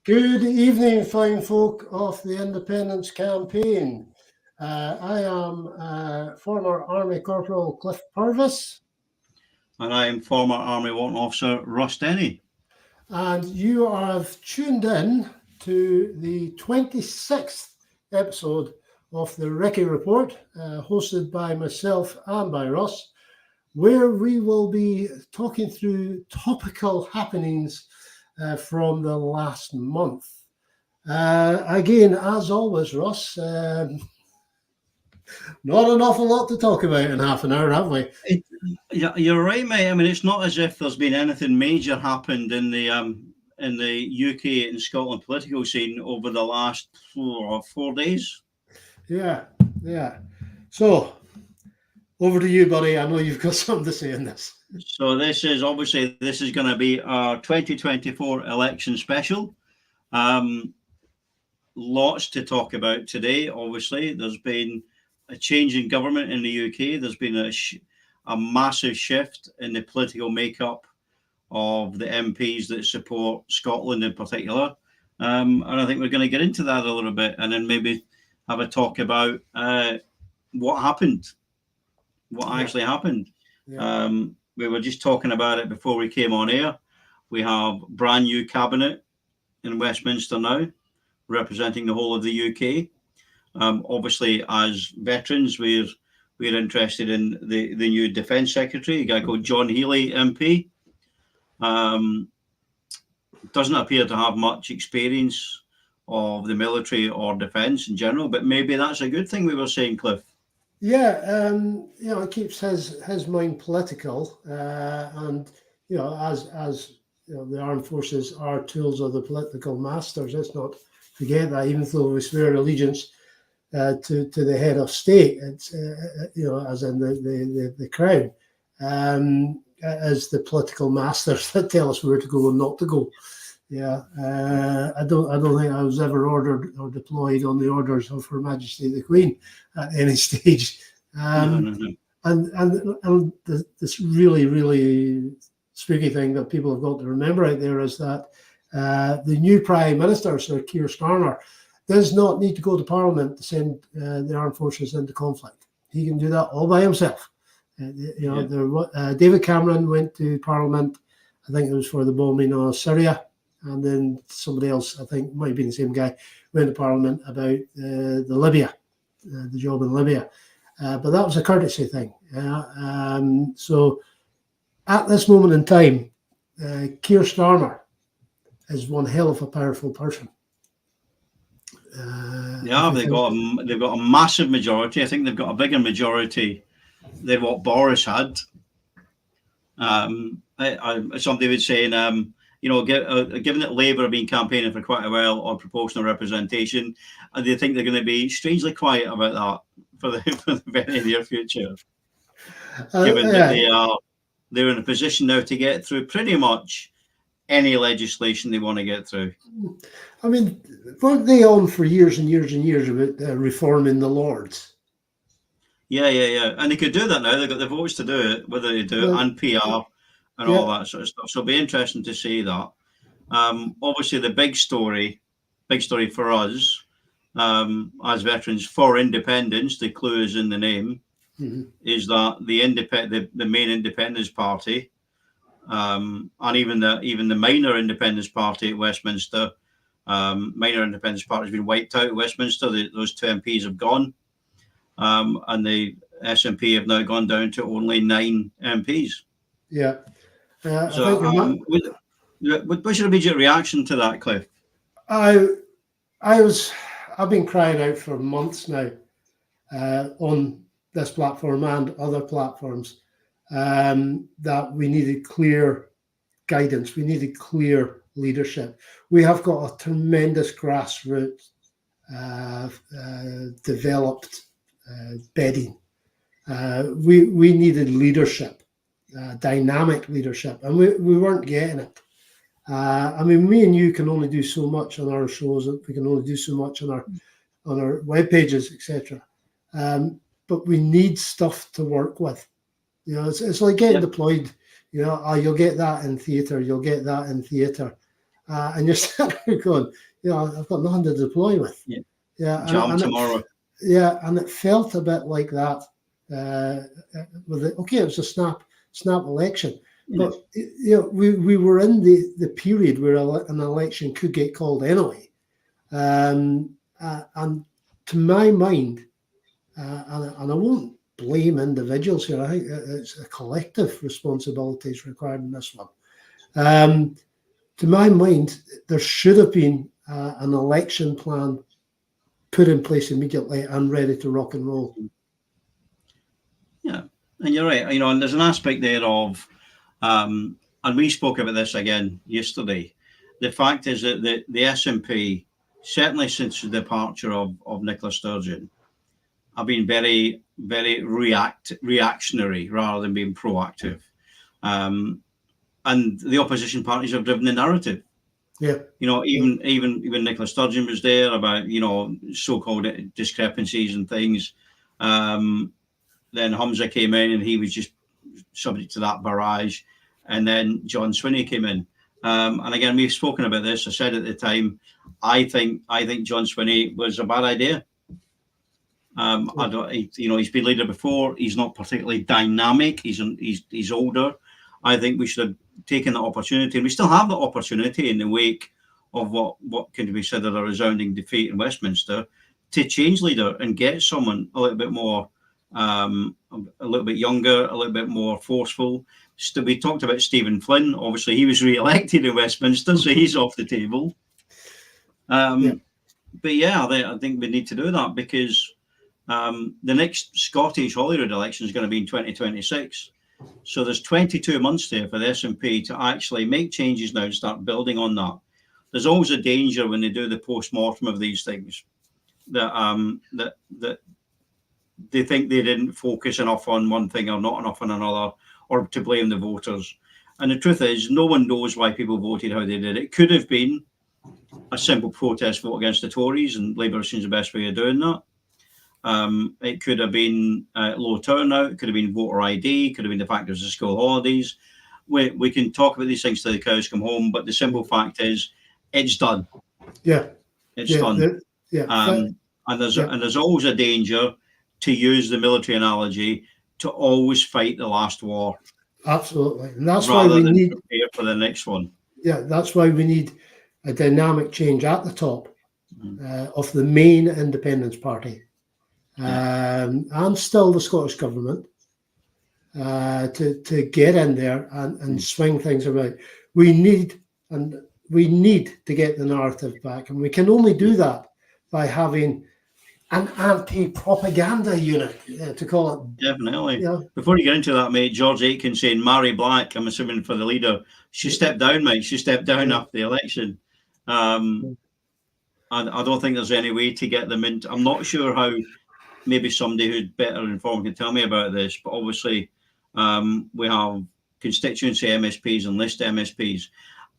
Good evening, fine folk of the Independence Campaign. I am former Army Corporal Cliff Purvis. And I am former Army Warrant Officer Russ Denny. And you have tuned in to the 26th episode of the Recce Report, hosted by myself and by Russ, where we will be talking through topical happenings from the last month. Again, as always, Russ, not an awful lot to talk about in half an hour, have we? You're right, mate. I mean, it's not as if there's been anything major happened in the UK and Scotland political scene over the last 4 days. Yeah. So, over to you, buddy. I know you've got something to say in this. So this is going to be our 2024 election special. Lots to talk about today. Obviously, there's been a change in government in the UK. There's been a massive shift in the political makeup of the MPs that support Scotland in particular. And I think we're going to get into that a little bit and then maybe have a talk about what happened, actually happened. Yeah. We were just talking about it before we came on air. We have brand new cabinet in Westminster now, representing the whole of the UK. Obviously, as veterans, we're interested in the new Defence Secretary, a guy called John Healey MP. Doesn't appear to have much experience of the military or defence in general, but maybe that's a good thing, we were saying, Cliff. Yeah, it keeps his mind political, and as the armed forces are tools of the political masters. Let's not forget that, even though we swear allegiance to the head of state, it's as in the crown, as the political masters that tell us where to go and not to go. Yeah, I don't think I was ever ordered or deployed on the orders of Her Majesty the Queen at any stage. No. And this really spooky thing that people have got to remember out there is that the new Prime Minister, Sir Keir Starmer, does not need to go to Parliament to send the armed forces into conflict. He can do that all by himself. David Cameron went to Parliament, I think it was for the bombing of Syria. And then somebody else, I think, might have been the same guy, went to Parliament about the job in Libya. But that was a courtesy thing. So at this moment in time, Keir Starmer is one hell of a powerful person. They've got a massive majority. I think they've got a bigger majority than what Boris had. Somebody was saying, given that Labour have been campaigning for quite a while on proportional representation, and they think they're going to be strangely quiet about that for the very near future. Given that they're in a position now to get through pretty much any legislation they want to get through. I mean, weren't they on for years and years and years about reforming the Lords? Yeah. And they could do that now. They've got the votes to do it, whether they do it and PR. And all that sort of stuff. So it'll be interesting to see that. Obviously, the big story for us as veterans for independence, the clue is in the name, is that the main Independence Party, and even the minor Independence Party at Westminster, minor Independence Party has been wiped out at Westminster. Those two MPs have gone, and the SNP have now gone down to only 9 MPs. Yeah. What's your immediate reaction to that, Cliff? I've been crying out for months now on this platform and other platforms that we needed clear guidance. We needed clear leadership. We have got a tremendous grassroots developed bedding. We needed leadership. Dynamic leadership, and we weren't getting it. Me and you can only do so much on our shows. We can only do so much on our web pages, etc. But we need stuff to work with. It's like getting deployed. You'll get that in theatre. You'll get that in theatre, and you're sitting there going, I've got nothing to deploy with. Yeah. Yeah, Jam tomorrow. And it felt a bit like that. It was a snap election, but we were in the period where an election could get called anyway, and to my mind, and I won't blame individuals here. I think it's a collective responsibility is required in this one. To my mind, there should have been an election plan put in place immediately and ready to rock and roll. Yeah, and you're right. And there's an aspect there of, and we spoke about this again yesterday. The fact is that the SNP, certainly since the departure of Nicola Sturgeon, have been very, very reactionary rather than being proactive. And the opposition parties have driven the narrative. Yeah. Even Nicola Sturgeon was there about, so-called discrepancies and things. Then Humza came in and he was just subject to that barrage. And then John Swinney came in. And again, we've spoken about this. I said at the time, I think John Swinney was a bad idea. He's been leader before. He's not particularly dynamic. He's older. I think we should have taken the opportunity, and we still have the opportunity in the wake of what can be considered a resounding defeat in Westminster, to change leader and get someone a little bit more, a little bit younger, a little bit more forceful. We talked about Stephen Flynn. Obviously, he was re-elected in Westminster, so he's off the table. But yeah, I think we need to do that because the next Scottish Holyrood election is going to be in 2026. So there's 22 months there for the SNP to actually make changes now and start building on that. There's always a danger when they do the post-mortem of these things that they think they didn't focus enough on one thing or not enough on another, or to blame the voters. And the truth is, no one knows why people voted how they did. It could have been a simple protest vote against the Tories, and Labour seems the best way of doing that. It could have been low turnout. It could have been voter ID. It could have been the fact there's the school holidays. We can talk about these things till the cows come home, but the simple fact is, it's done. Yeah, it's done. And there's always a danger, to use the military analogy, to always fight the last war. Absolutely, and that's why we need to prepare for the next one. Yeah, that's why we need a dynamic change at the top of the main independence party. And still the Scottish government to get in there and swing things around. We need to get the narrative back, and we can only do that by having an anti-propaganda unit, to call it. Definitely. Yeah. Before you get into that, mate, George Aitken saying Mary Black, I'm assuming for the leader, she stepped down, mate. She stepped down after the election. And I don't think there's any way to get them in. I'm not sure how. Maybe somebody who's better informed can tell me about this, but obviously we have constituency MSPs and list MSPs.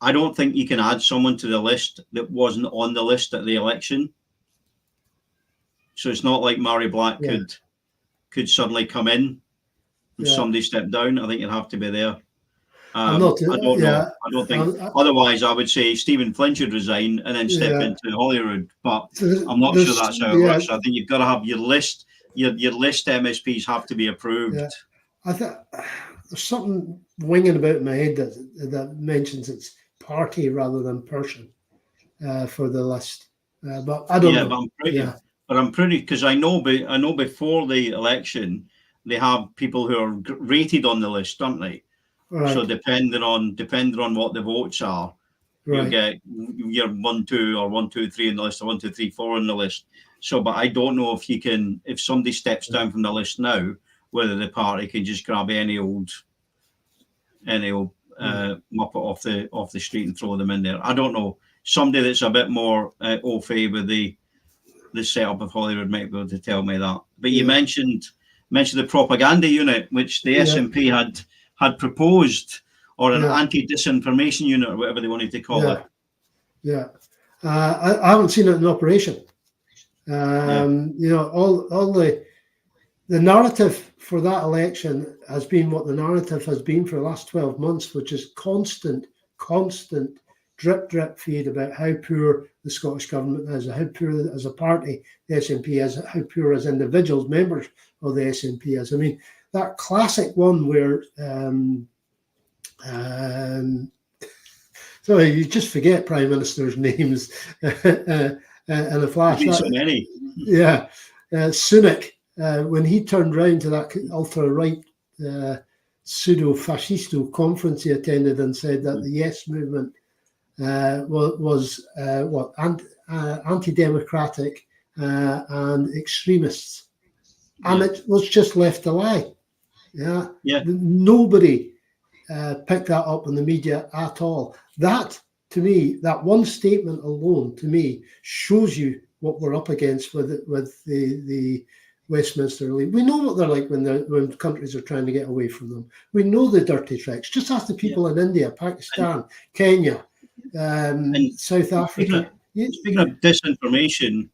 I don't think you can add someone to the list that wasn't on the list at the election. So it's not like Mary Black could suddenly come in and somebody step down. I think you'd have to be there. I don't know. I don't think. Otherwise, I would say Stephen Flynn should resign and then step into Holyrood. But I'm not sure that's how it works. I think you've got to have your list. Your list MSPs have to be approved. Yeah. I think there's something winging about in my head that mentions it's party rather than person for the list. But I don't know. But I'm pretty, because I know before the election they have people who are rated on the list, don't they? Right. So depending on what the votes are, you get your 1, 2, or 1, 2, 3 in the list, or 1, 2, 3, 4 in the list. So, but I don't know if somebody steps down from the list now, whether the party can just grab any old muppet off the street and throw them in there. I don't know. Somebody that's a bit more au fait with the setup of Holyrood might be able to tell me that. But you mentioned the propaganda unit, which the SNP had proposed, or an anti-disinformation unit, or whatever they wanted to call it. Yeah, I haven't seen it in operation. All the narrative for that election has been what the narrative has been for the last 12 months, which is constant drip feed about how poor the Scottish government is, how poor as a party the SNP is, how poor as individuals, members of the SNP is. I mean, that classic one where sorry, you just forget prime ministers' names in a flash. There's been so many. Yeah, Sunak, when he turned round to that ultra-right pseudo-fascisto conference he attended and said that the Yes movement was anti-democratic and extremists, and it was just left a lie. Yeah. Nobody picked that up in the media at all. That, to me, that one statement alone, to me, shows you what we're up against with the Westminster elite. We know what they're like when countries are trying to get away from them. We know the dirty tricks. Just ask the people in India, Pakistan, Kenya, South Africa. Speaking of disinformation,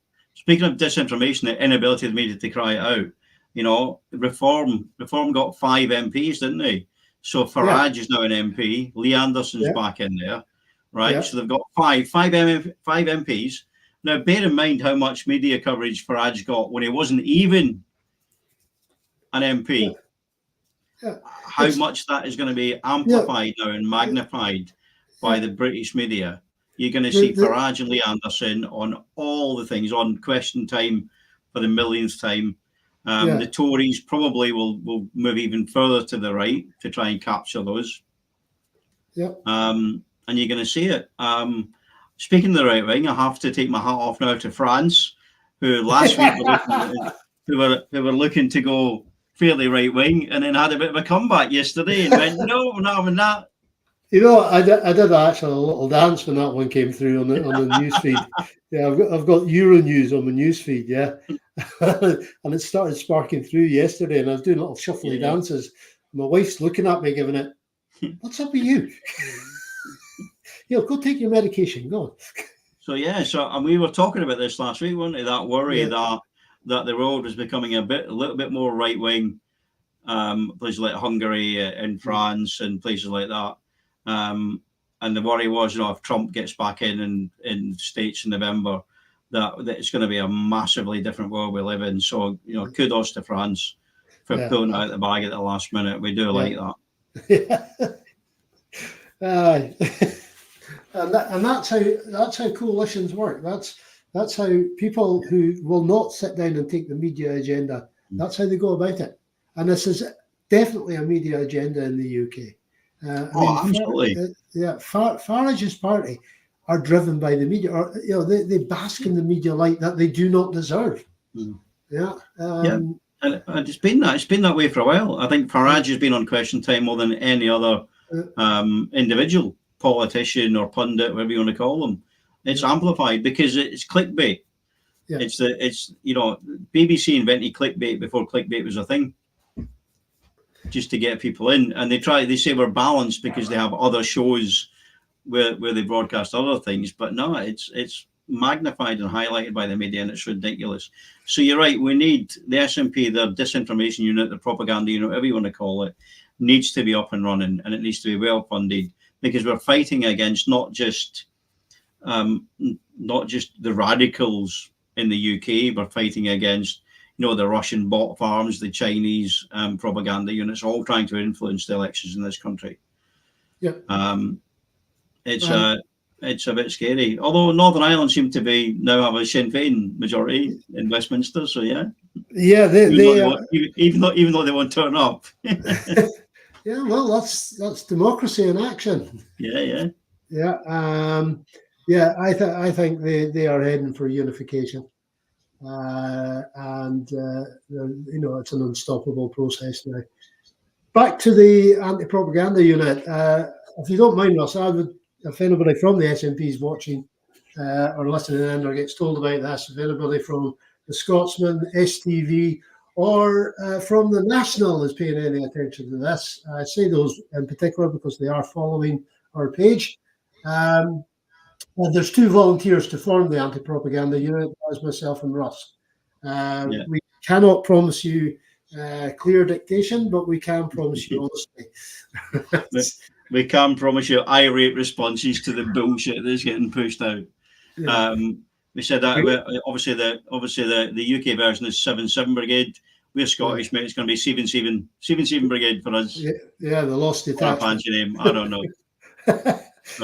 the inability of the media to cry it out. You know, Reform got 5 MPs, didn't they? So Farage is now an MP. Lee Anderson's back in there, right? Yeah. So they've got five MPs. Now, bear in mind how much media coverage Farage got when he wasn't even an MP. How much that is going to be amplified now and magnified by the British media. You're going to see Farage and Lee Anderson on all the things, on Question Time for the millionth time. The Tories probably will move even further to the right to try and capture those. And you're going to see it. Speaking of the right wing, I have to take my hat off now to France, who last week were looking to go fairly right wing, and then had a bit of a comeback yesterday and went, no, we're not having that. You know, I did actually a little dance when that one came through on the news feed. Yeah, I've got Euronews on my news feed. Yeah. And it started sparking through yesterday, and I was doing little shuffly dances. My wife's looking at me, giving it, "What's up with you? Go take your medication. Go on." So and we were talking about this last week, weren't we? That worry that the road was becoming a little bit more right wing. Places like Hungary and France and places like that. And the worry was, if Trump gets back in States in November, that it's going to be a massively different world we live in. So, kudos to France for pulling out the bag at the last minute. We do like that. And that's how coalitions work. That's how people who will not sit down and take the media agenda, that's how they go about it. And this is definitely a media agenda in the UK. Absolutely. Farage's party are driven by the media, or they bask in the media light that they do not deserve. And it's been that way for a while. I think Farage has been on Question Time more than any other individual politician or pundit, whatever you want to call them. It's amplified because it's clickbait. It's BBC invented clickbait before clickbait was a thing, just to get people in. And they say we're balanced because they have other shows where they broadcast other things, but no, it's magnified and highlighted by the media, and it's ridiculous. So you're right, we need the SNP, the disinformation unit, the propaganda unit, whatever you want to call it, needs to be up and running, and it needs to be well funded, because we're fighting against not just the radicals in the UK, we're fighting against the Russian bot farms, the Chinese propaganda units, all trying to influence the elections in this country. It's a bit scary. Although Northern Ireland seem to now have a Sinn Féin majority in Westminster, so they even though they won't turn up. Well, that's democracy in action. I think they are heading for unification. It's an unstoppable process now. Back to the anti-propaganda unit. If you don't mind, Russ, if anybody from the SNP is watching or listening in or gets told about this, if anybody from the Scotsman, STV, or from the National is paying any attention to this, I say those in particular because they are following our page. There's 2 volunteers to form the anti-propaganda unit, as myself and Russ. We cannot promise you clear dictation, but we can promise you honesty. we can promise you irate responses to the bullshit that's getting pushed out. Yeah. We said that obviously the UK version is 7-7 Brigade. We're Scottish, mate. It's going to be 7-7 Brigade for us. Yeah, the lost Or a detachment. fancy name, I don't know.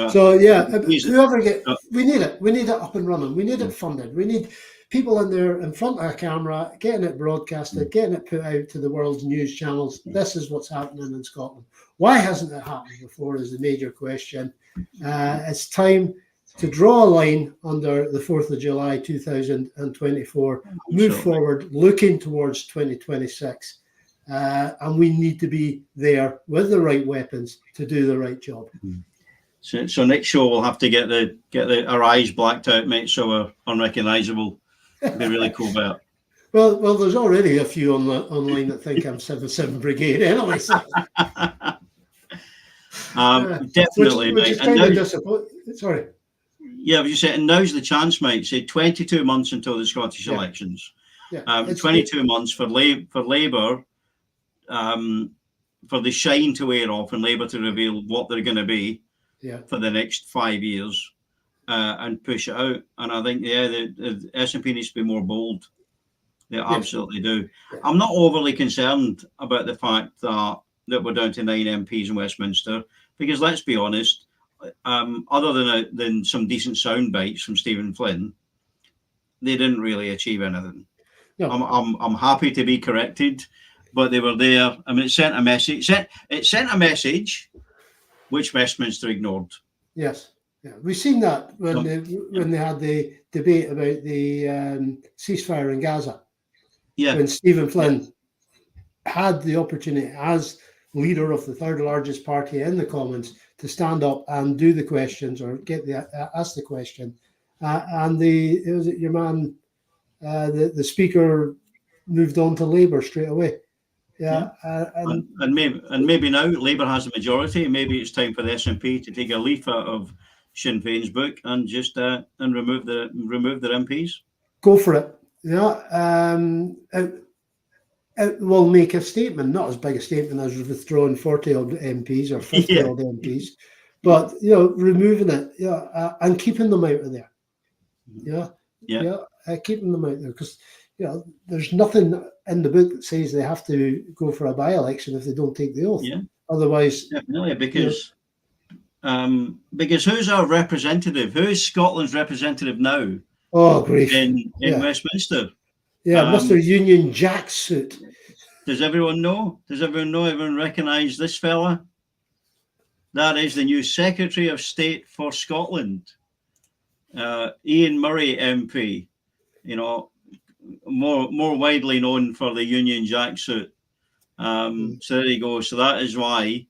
So yeah, Please, whoever we need it. We need it up and running. We need it funded. We need people in there in front of a camera, getting it broadcasted, getting it put out to the world's news channels. This is what's happening in Scotland. Why hasn't it happened before is the major question. It's time to draw a line under the 4th of July 2024, move forward, looking towards 2026. And we need to be there with the right weapons to do the right job. So next show we'll have to get our eyes blacked out, mate, so we're unrecognisable. It'd be really cool about. Well, there's already a few online that think I'm 7-7 Brigade anyway. So. Definitely, which is kind of disappointing. Sorry. Yeah, but you said, and now's the chance, mate. Say 22 months until the Scottish elections. Yeah. 22 months for Labour, for the shine to wear off and Labour to reveal what they're going to be for the next 5 years and push it out. And I think, the SNP needs to be more bold. They absolutely do. Yeah. I'm not overly concerned about the fact that we're down to 9 MPs in Westminster, because let's be honest, other than some decent sound bites from Stephen Flynn, they didn't really achieve anything. No. I'm happy to be corrected, but they were there. I mean, it sent a message. It sent a message which Westminster ignored. Yes, yeah, we've seen that when they had the debate about the ceasefire in Gaza. Yeah, when Stephen Flynn had the opportunity as leader of the third largest party in the Commons to stand up and do the questions or ask the question, and your man, the speaker, moved on to Labour straight away. Yeah, and maybe now Labour has a majority. Maybe it's time for the SNP to take a leaf out of Sinn Féin's book and just and remove their MPs. Go for it. Yeah, it will make a statement, not as big a statement as withdrawing 40 odd MPs or 50 odd MPs, but removing it, and keeping them out of there. Keeping them out there, because there's nothing in the book that says they have to go for a by-election if they don't take the oath. Yeah. Otherwise, definitely, because who's our representative? Who is Scotland's representative now? Oh, grief! In Westminster. Yeah, Mr. Union Jack suit. Does everyone know? Everyone recognise this fella? That is the new Secretary of State for Scotland, Ian Murray MP. More widely known for the Union Jack suit. So there you go. So that is why,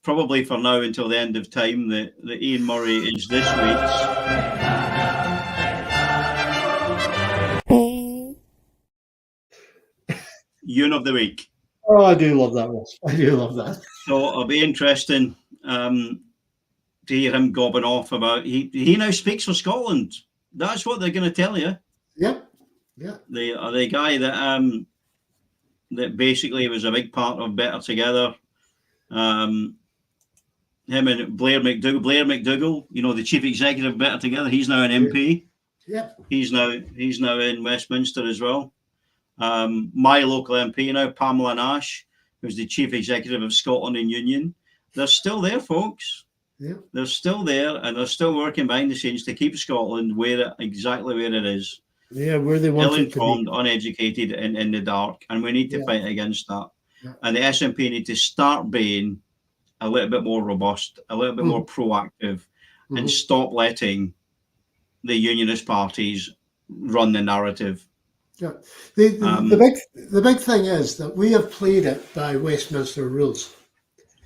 probably for now until the end of time, the Ian Murray is this week's Yoon of the Week. Oh, I do love that, Russ. I do love that. So it'll be interesting to hear him gobbing off about he now speaks for Scotland. That's what they're going to tell you. Yeah. Yeah. The guy that basically was a big part of Better Together. Him and Blair McDougall, the chief executive of Better Together, he's now an MP. Yeah. He's now in Westminster as well. My local MP now, Pamela Nash, who's the chief executive of Scotland in Union. They're still there, folks. Yeah. They're still there, and they're still working behind the scenes to keep Scotland exactly where it is. Yeah, where they want it to be. Ill-informed, uneducated, and in the dark, and we need to fight against that. Yeah. And the SNP need to start being a little bit more robust, a little bit more proactive, and stop letting the unionist parties run the narrative. Yeah, the big thing is that we have played it by Westminster rules.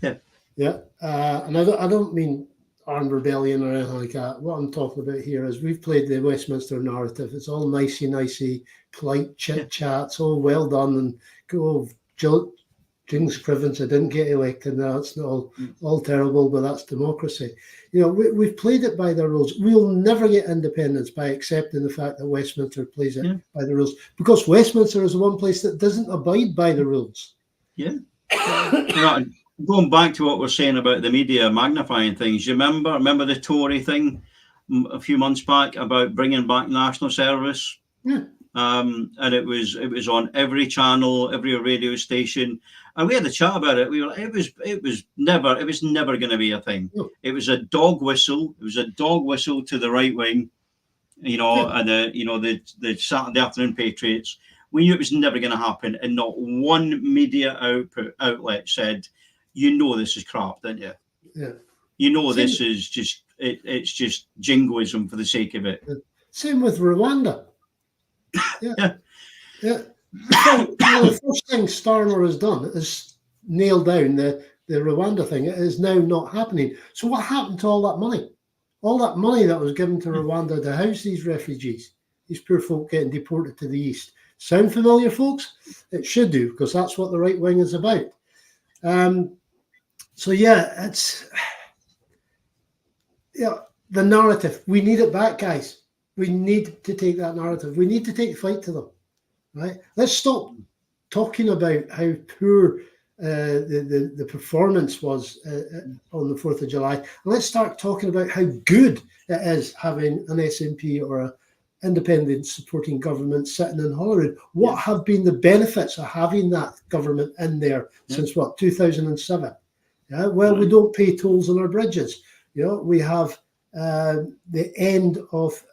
Yeah, yeah, and I don't mean armed rebellion or anything like that. What I'm talking about here is we've played the Westminster narrative. It's all nicey, polite chit chat. It's all well done, and go Jinx Crivens, I didn't get elected. Now it's not all terrible, but that's democracy. We've played it by the rules. We'll never get independence by accepting the fact that Westminster plays it by the rules, because Westminster is the one place that doesn't abide by the rules. Yeah. going back to what we're saying about the media magnifying things, you remember the Tory thing a few months back about bringing back national service? Yeah. And it was on every channel, every radio station, and we had a chat about it. We were, it was never going to be a thing. No. It was a dog whistle. It was a dog whistle to the right wing, and the Saturday afternoon Patriots. We knew it was never going to happen, and not one media outlet said, this is crap, didn't you? Yeah. This is just it's just jingoism for the sake of it. Same with Rwanda. Yeah. So, the first thing Starmer has done is nail down the Rwanda thing. It is now not happening. So what happened to all that money? All that money that was given to Rwanda to house these refugees, these poor folk getting deported to the east. Sound familiar, folks? It should do, because that's what the right wing is about. So yeah, it's the narrative. We need it back, guys. We need to take that narrative. We need to take the fight to them, right? Let's stop talking about how poor the performance was on the 4th of July. And let's start talking about how good it is having an SNP or an independent supporting government sitting in Holyrood. What have been the benefits of having that government in there since 2007? Yeah, well, we don't pay tolls on our bridges. We have the end of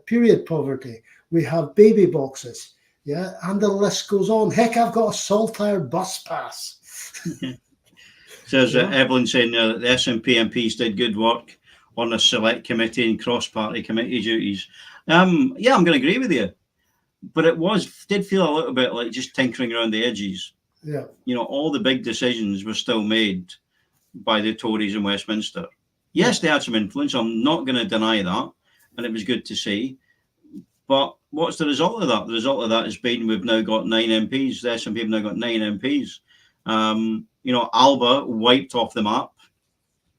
period poverty. We have baby boxes. Yeah, and the list goes on. Heck, I've got a Saltire bus pass. Says Evelyn saying the SNP MPs did good work on a select committee and cross-party committee duties. I'm going to agree with you, but it did feel a little bit like just tinkering around the edges. Yeah, all the big decisions were still made by the Tories in Westminster. Yes, they had some influence. I'm not going to deny that, and it was good to see. But what's the result of that? The result of that has been we've now got 9 MPs. The SNP have now got 9 MPs. Alba wiped off the map.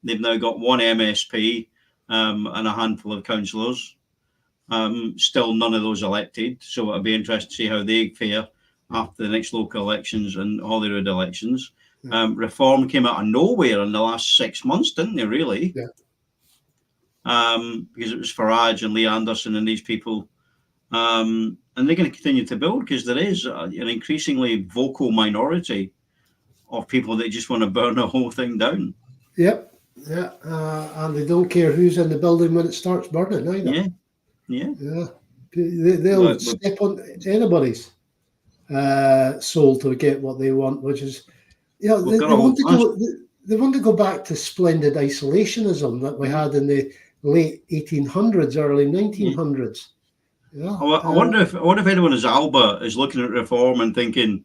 They've now got 1 MSP and a handful of councillors. Still none of those elected. So it'll be interesting to see how they fare after the next local elections and Holyrood elections. Reform came out of nowhere in the last 6 months, didn't they, really? Yeah. Because it was Farage and Lee Anderson and these people. And they're going to continue to build because there is an increasingly vocal minority of people that just want to burn the whole thing down. Yep. Yeah. And they don't care who's in the building when it starts burning either. Yeah. They'll step on anybody's soul to get what they want, which is, they want to go back to splendid isolationism that we had in the late 1800s, early 1900s. Yeah. I wonder if anyone as Alba is looking at reform and thinking,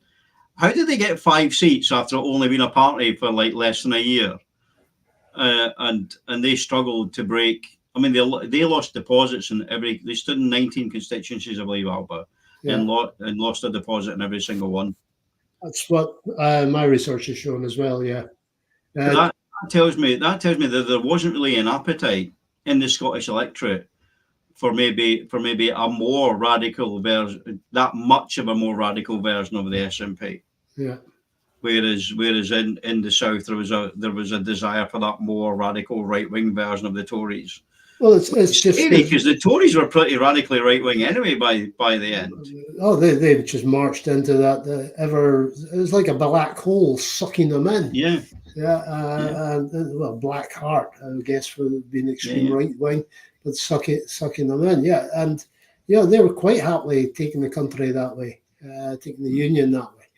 how did they get 5 seats after only being a party for like less than a year? And they struggled to break. I mean, they lost deposits in they stood in 19 constituencies, I believe, Alba, and lost a deposit in every single one. That's what my research has shown as well. Yeah, that tells me that there wasn't really an appetite in the Scottish electorate for maybe a more radical version, that much of a more radical version of the SNP. Yeah. Whereas in the south there was a desire for that more radical right wing version of the Tories. Well, it's just because the Tories were pretty radically right wing anyway by the end. Oh, they just marched into that it was like a black hole sucking them in. Yeah. And black heart, I guess, for being extreme right wing, but sucking them in. Yeah, and they were quite happily taking the country that way, taking the union that way.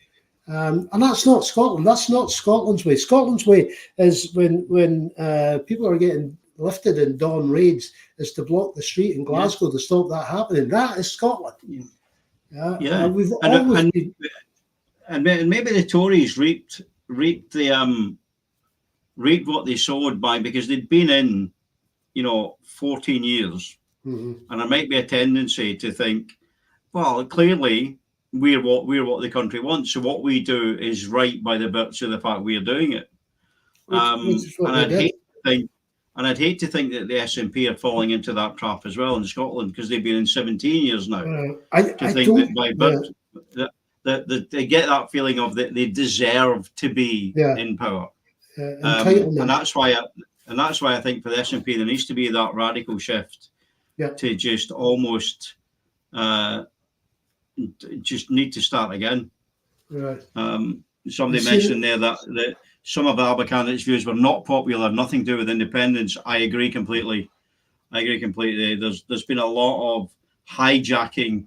And that's not Scotland. That's not Scotland's way. Scotland's way is when people are getting lifted in dawn raids, is to block the street in Glasgow to stop that happening. That is Scotland. Yeah. We've always been... and maybe the Tories reaped what they sowed because they'd been in 14 years. And there might be a tendency to think, well, clearly we're what the country wants, so what we do is right by the virtue of the fact we're doing it. And I'd hate to think that the SNP are falling into that trap as well in Scotland, because they've been in 17 years now. That they get that feeling of that they deserve to be in power. entitlement. And that's why I think for the SNP there needs to be that radical shift to just almost just need to start again. Right. Somebody mentioned there that some of the Alba candidates' views were not popular, nothing to do with independence. I agree completely. There's been a lot of hijacking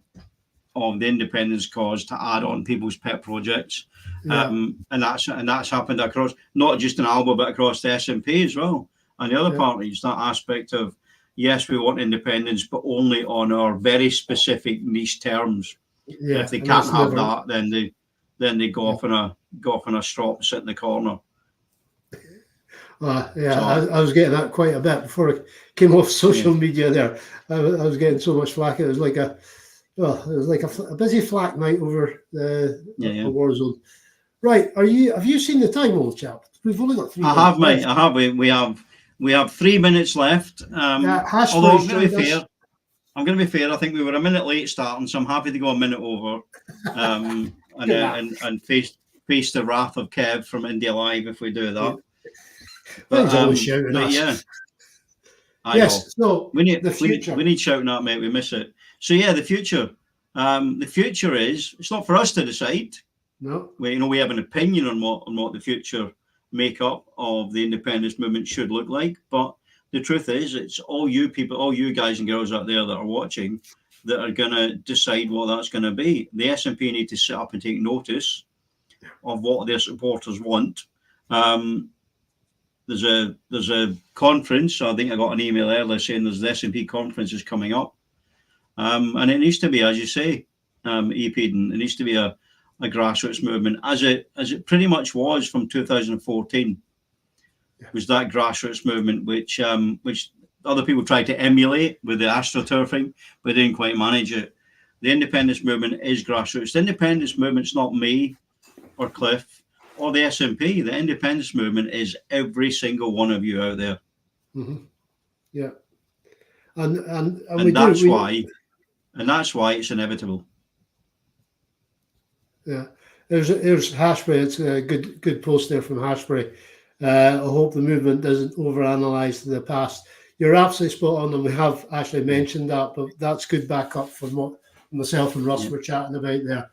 of the independence cause to add on people's pet projects, and that's happened across not just in Alba but across the SNP as well and the other parties. That aspect of yes, we want independence, but only on our very specific niche terms. Yeah, if they can't have that, then they go off on a straw and sit in the corner. I was getting that quite a bit before I came off social media. There, I was getting so much flack. It was like a busy flack night over the war zone. Right? Have you seen the time, old chap? We've only got 3 minutes. I have, mate. I have. We have 3 minutes left. Although I'm going to be fair. I think we were a minute late starting, so I'm happy to go a minute over, and face the wrath of Kev from India Live if we do that. But he's always shouting at us. Yeah. Yes. So we need shouting at, mate. We miss it. So yeah, the future. The future is. It's not for us to decide. No. We have an opinion on what the future makeup of the independence movement should look like, but the truth is, it's all you people, all you guys and girls out there that are watching, that are going to decide what that's going to be. The SNP need to sit up and take notice of what their supporters want. There's a conference. I think I got an email earlier saying there's the SNP conference is coming up, and it needs to be, as you say, EP, it needs to be a grassroots movement, as it pretty much was from 2014. Was that grassroots movement which other people tried to emulate with the AstroTurfing, but didn't quite manage it. The independence movement is grassroots. The independence movement's not me or Cliff or the SNP. The independence movement is every single one of you out there. Mm-hmm. Yeah, and that's why it's inevitable. Yeah, there's Hashbury. It's a good post there from Hashbury. I hope the movement doesn't overanalyze the past. You're absolutely spot on, and we have actually mentioned that, but that's good backup from what myself and Russ were chatting about there.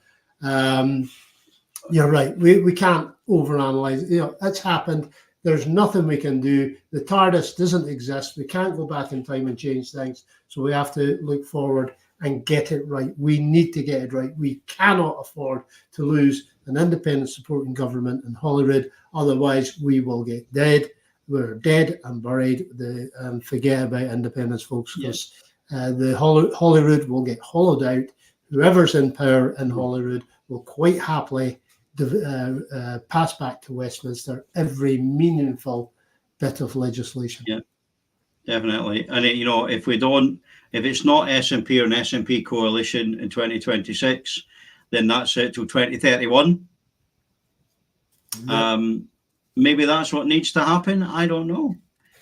You're right. We can't overanalyze. It's happened. There's nothing we can do. The TARDIS doesn't exist. We can't go back in time and change things. So we have to look forward and get it right. We need to get it right. We cannot afford to lose an independent supporting government in Holyrood. Otherwise, we will get dead. We're dead and buried. And forget about independence, folks, because the Holyrood will get hollowed out. Whoever's in power in Holyrood will quite happily pass back to Westminster every meaningful bit of legislation. Yeah, definitely. And if it's not SNP or an SNP coalition in 2026, then that's it till 2031. Yeah. Maybe that's what needs to happen. I don't know.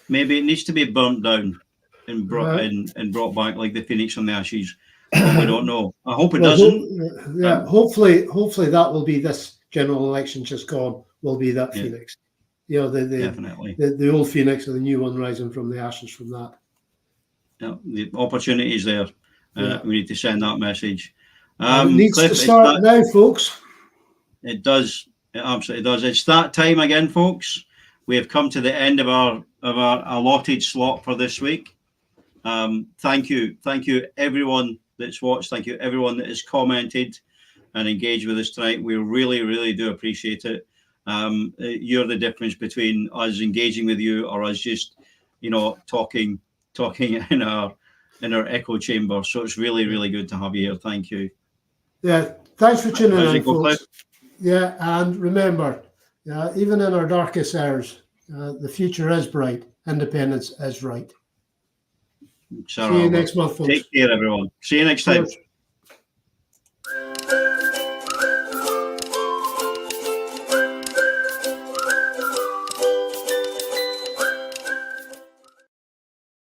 Maybe it needs to be burnt down and brought back like the phoenix from the ashes. But we don't know. I hope it doesn't. Hopefully that will be this general election just gone. Will be that phoenix. Definitely the old phoenix and the new one rising from the ashes from that. Yeah, the opportunity is there. We need to send that message. It needs to start now, folks. It does. It absolutely does. It's that time again, folks. We have come to the end of our allotted slot for this week. Thank you, everyone that's watched. Thank you, everyone that has commented and engaged with us tonight. We really, really do appreciate it. You're the difference between us engaging with you or us just, talking in our echo chamber. So it's really, really good to have you here. Thank you. Yeah, thanks for tuning in, folks. Yeah, and remember, even in our darkest hours, the future is bright. Independence is right. See you next month, folks. Take care, everyone. See you next time.